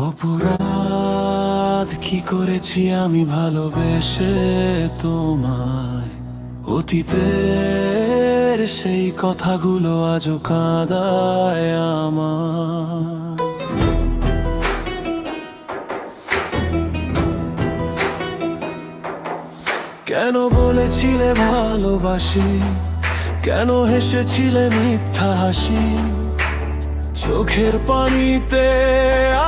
অপরাধ কি করেছি আমি ভালোবেসে তোমায়? অতীতের সেই কথাগুলো আজও কাঁদায় আমার। কেন বলেছিলে ভালোবাসি? কেন হেসেছিলে মিথ্যা হাসি? চোখের পানিতে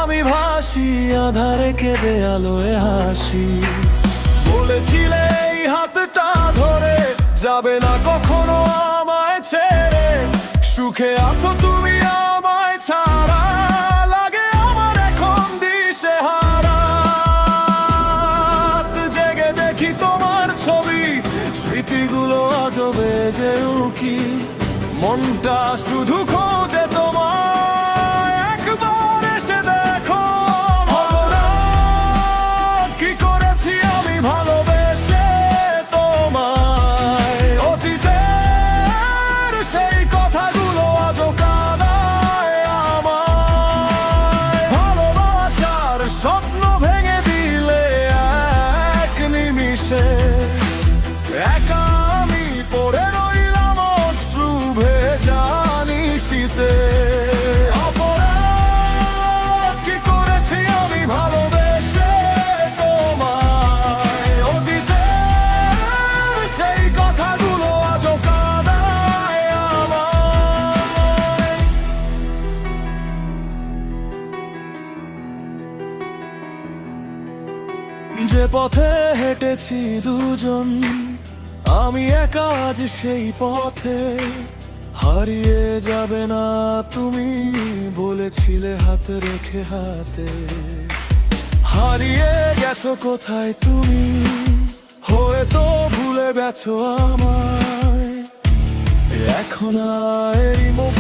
আমি ভাসি, আধারে কেঁদে আলোয় হাসি। বলেছিলে এই হাতটা ধরে যাবে না কখনো আমায় ছেড়ে। সুখে আছো তুমি আমায় ছাড়া, লাগে আমার এখন দিশেহারা। রাত জেগে দেখি তোমার ছবি, স্মৃতিগুলো আজও বেজে উঠি। মনটা শুধু খোঁজে তোমায়, একবার এসে দেখো। অপরাধ কি করেছি আমি ভালোবেসে তোমায়? অতীতের সেই কথাগুলো আজও কাঁদায় আমায়। ভালোবাসার স্বপ্ন ভেঙে দিলে এক নিমিষে, একা আমি পড়ে রইলাম অশ্রু ভেজা নিশীথে। অপরাধ কি করেছি আমি ভালোবেসে তোমায়? অতীতের সেই কথাগুলো আজও কাঁদায় আমায়। যে পথে হেঁটেছি দুজন, আমি একা আজ সেই পথে। হারিয়ে যাবে না তুমি বলেছিলে হাত রেখে হাতে। হারিয়ে গেছো কোথায় তুমি, হয়তো ভুলে গেছো আমায়। এখন আর এরই মোহ